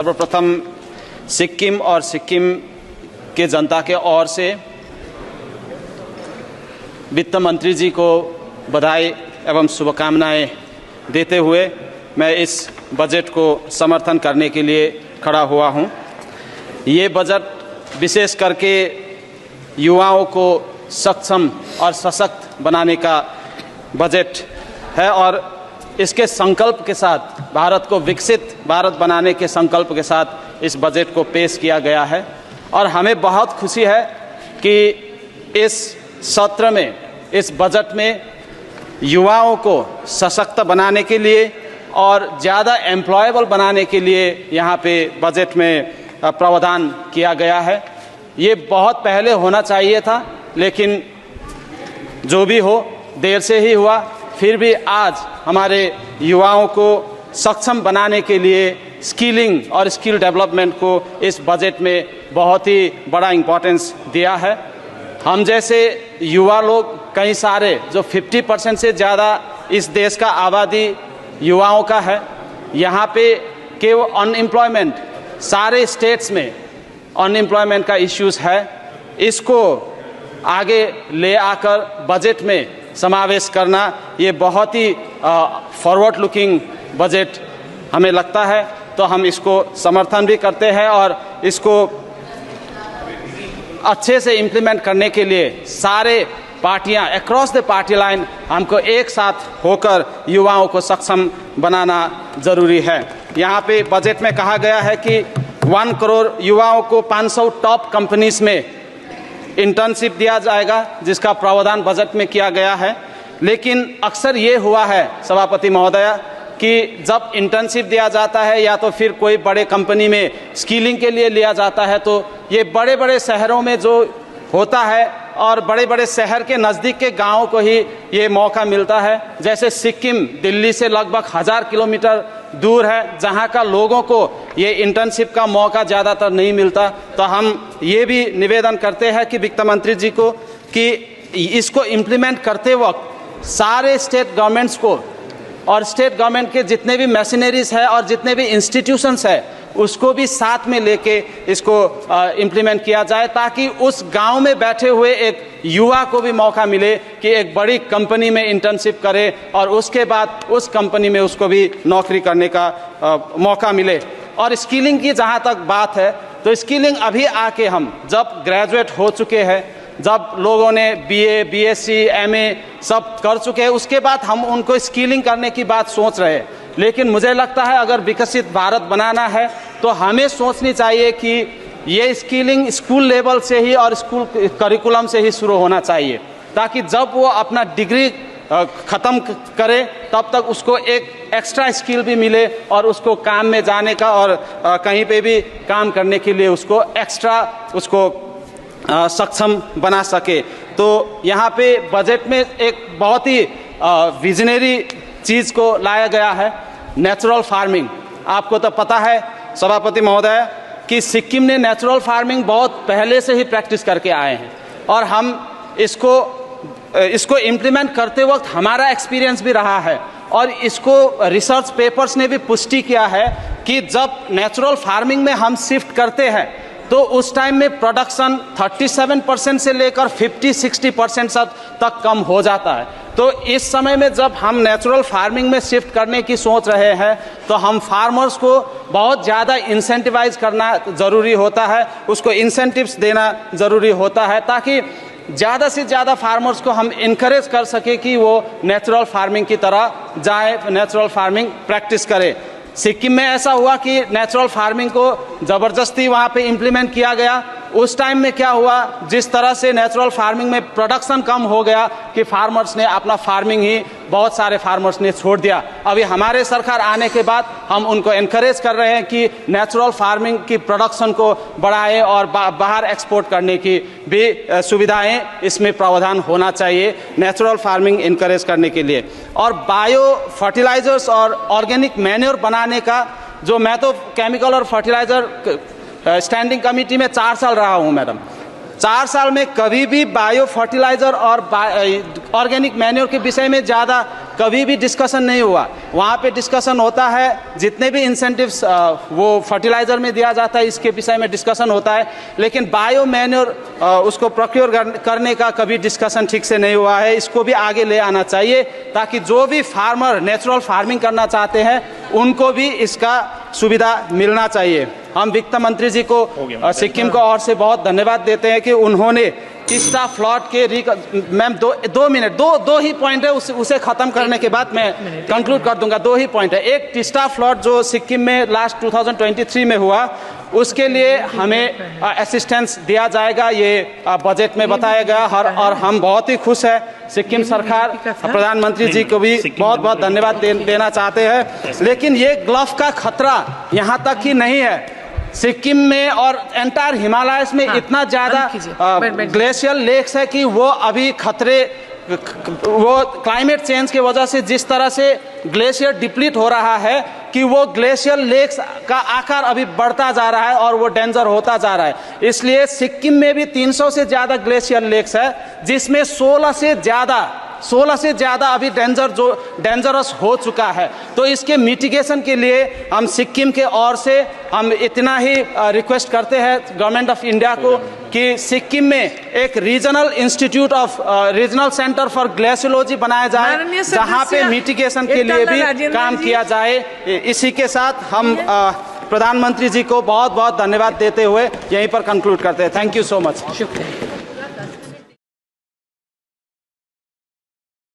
सर्वप्रथम सिक्किम और सिक्किम के जनता के ओर से वित्त मंत्री जी को बधाई एवं शुभकामनाएं देते हुए मैं इस बजट को समर्थन करने के लिए खड़ा हुआ हूं। ये बजट विशेष करके युवाओं को सक्षम और सशक्त बनाने का बजट है और इसके संकल्प के साथ भारत को विकसित भारत बनाने के संकल्प के साथ इस बजट को पेश किया गया है। और हमें बहुत खुशी है कि इस सत्र में, इस बजट में युवाओं को सशक्त बनाने के लिए और ज़्यादा एम्प्लॉयबल बनाने के लिए यहाँ पे बजट में प्रावधान किया गया है। ये बहुत पहले होना चाहिए था, लेकिन जो भी हो देर से ही हुआ। फिर भी आज हमारे युवाओं को सक्षम बनाने के लिए स्किलिंग और स्किल डेवलपमेंट को इस बजट में बहुत ही बड़ा इम्पोर्टेंस दिया है। हम जैसे युवा लोग कई सारे जो 50% से ज़्यादा इस देश का आबादी युवाओं का है, यहाँ पे केवल अनएम्प्लॉयमेंट, सारे स्टेट्स में अनएम्प्लॉयमेंट का इश्यूज है। इसको आगे ले आकर बजट में समावेश करना ये बहुत ही फॉरवर्ड लुकिंग बजट हमें लगता है, तो हम इसको समर्थन भी करते हैं और इसको अच्छे से इम्प्लीमेंट करने के लिए सारे पार्टियां अक्रॉस द पार्टी लाइन हमको एक साथ होकर युवाओं को सक्षम बनाना ज़रूरी है। यहाँ पे बजट में कहा गया है कि 1 करोड़ युवाओं को 500 टॉप कंपनीज में इंटर्नशिप दिया जाएगा, जिसका प्रावधान बजट में किया गया है। लेकिन अक्सर ये हुआ है सभापति महोदया कि जब इंटर्नशिप दिया जाता है या तो फिर कोई बड़े कंपनी में स्किलिंग के लिए लिया जाता है, तो ये बड़े बड़े शहरों में जो होता है और बड़े बड़े शहर के नज़दीक के गाँव को ही ये मौका मिलता है। जैसे सिक्किम दिल्ली से लगभग 1000 किलोमीटर दूर है, जहाँ का लोगों को ये इंटर्नशिप का मौका ज़्यादातर नहीं मिलता। तो हम ये भी निवेदन करते हैं कि वित्त मंत्री जी को कि इसको इम्प्लीमेंट करते वक्त सारे स्टेट गवर्नमेंट्स को और स्टेट गवर्नमेंट के जितने भी मशीनरीज है और जितने भी इंस्टीट्यूशंस है उसको भी साथ में लेके इसको इम्प्लीमेंट किया जाए, ताकि उस गांव में बैठे हुए एक युवा को भी मौका मिले कि एक बड़ी कंपनी में इंटर्नशिप करे और उसके बाद उस कंपनी में उसको भी नौकरी करने का मौका मिले। और स्किलिंग की जहां तक बात है, तो स्किलिंग अभी आके हम जब ग्रेजुएट हो चुके हैं, जब लोगों ने BA, BSc, MA सब कर चुके हैं, उसके बाद हम उनको स्किलिंग करने की बात सोच रहे हैं। लेकिन मुझे लगता है अगर विकसित भारत बनाना है तो हमें सोचनी चाहिए कि ये स्किलिंग स्कूल लेवल से ही और स्कूल करिकुलम से ही शुरू होना चाहिए, ताकि जब वो अपना डिग्री ख़त्म करे तब तक उसको एक एक्स्ट्रा स्किल भी मिले और उसको काम में जाने का और कहीं पे भी काम करने के लिए उसको एक्स्ट्रा उसको सक्षम बना सके। तो यहाँ पे बजट में एक बहुत ही विजनरी चीज़ को लाया गया है, नेचुरल फार्मिंग। आपको तो पता है सभापति महोदय कि सिक्किम ने नेचुरल फार्मिंग बहुत पहले से ही प्रैक्टिस करके आए हैं और हम इसको इम्प्लीमेंट करते वक्त हमारा एक्सपीरियंस भी रहा है और इसको रिसर्च पेपर्स ने भी पुष्टि किया है कि जब नेचुरल फार्मिंग में हम शिफ्ट करते हैं तो उस टाइम में प्रोडक्शन 37% से लेकर 50-60% तक कम हो जाता है। तो इस समय में जब हम नेचुरल फार्मिंग में शिफ्ट करने की सोच रहे हैं तो हम फार्मर्स को बहुत ज़्यादा इंसेंटिवाइज करना ज़रूरी होता है, उसको इंसेंटिव्स देना ज़रूरी होता है, ताकि ज़्यादा से ज़्यादा फार्मर्स को हम इनकरेज कर सके कि वो नेचुरल फार्मिंग की तरह जाए, नेचुरल फार्मिंग प्रैक्टिस करे। सिक्किम में ऐसा हुआ कि नेचुरल फार्मिंग को ज़बरदस्ती वहाँ पे इम्प्लीमेंट किया गया। उस टाइम में क्या हुआ, जिस तरह से नेचुरल फार्मिंग में प्रोडक्शन कम हो गया कि फार्मर्स ने अपना फार्मिंग ही बहुत सारे फार्मर्स ने छोड़ दिया। अभी हमारे सरकार आने के बाद हम उनको एनकरेज कर रहे हैं कि नेचुरल फार्मिंग की प्रोडक्शन को बढ़ाएं और बाहर एक्सपोर्ट करने की भी सुविधाएं इसमें प्रावधान होना चाहिए नेचुरल फार्मिंग इनकरेज करने के लिए। और बायो फर्टिलाइजर्स और ऑर्गेनिक मैन्योर बनाने का, जो मैं तो केमिकल और फर्टिलाइजर स्टैंडिंग कमेटी में 4 साल रहा हूं मैडम, 4 साल में कभी भी बायो फर्टिलाइजर और ऑर्गेनिक मैन्योर के विषय में ज़्यादा कभी भी डिस्कशन नहीं हुआ। वहाँ पे डिस्कशन होता है जितने भी इंसेंटिव्स वो फर्टिलाइज़र में दिया जाता है इसके विषय में डिस्कशन होता है, लेकिन बायो मैन्योर उसको प्रोक्योर करने का कभी डिस्कशन ठीक से नहीं हुआ है। इसको भी आगे ले आना चाहिए ताकि जो भी फार्मर नेचुरल फार्मिंग करना चाहते हैं उनको भी इसका सुविधा मिलना चाहिए। हम वित्त मंत्री जी को सिक्किम को और से बहुत धन्यवाद देते हैं कि उन्होंने तीस्ता फ्लड के मैम दो ही पॉइंट है, उसे ख़त्म करने के बाद मैं कंक्लूड कर दूंगा। 2 ही पॉइंट है। एक तीस्ता फ्लड जो सिक्किम में लास्ट 2023 में हुआ उसके लिए हमें असिस्टेंस दिया जाएगा, ये बजट में बताया गया और हम बहुत ही खुश है। सिक्किम सरकार प्रधानमंत्री जी को भी बहुत बहुत धन्यवाद देना चाहते हैं। लेकिन ये ग्लफ का खतरा यहाँ तक ही नहीं है, सिक्किम में और एंटायर हिमालयस में इतना ज़्यादा ग्लेशियल लेक्स है कि वो अभी खतरे, वो क्लाइमेट चेंज की वजह से जिस तरह से ग्लेशियर डिप्लीट हो रहा है कि वो ग्लेशियर लेक्स का आकार अभी बढ़ता जा रहा है और वो डेंजर होता जा रहा है। इसलिए सिक्किम में भी 300 से ज़्यादा ग्लेशियर लेक्स है जिसमें 16 से ज़्यादा अभी डेंजरस हो चुका है। तो इसके मिटिगेशन के लिए हम सिक्किम के ओर से हम इतना ही रिक्वेस्ट करते हैं गवर्नमेंट ऑफ इंडिया को कि सिक्किम में एक रीजनल सेंटर फॉर ग्लेशियोलॉजी बनाया जाए जहां पे मिटिगेशन के लिए भी काम किया जाए। इसी के साथ हम प्रधानमंत्री जी को बहुत बहुत धन्यवाद देते हुए यहीं पर कंक्लूड करते हैं। Thank you so much. शुक्रिया।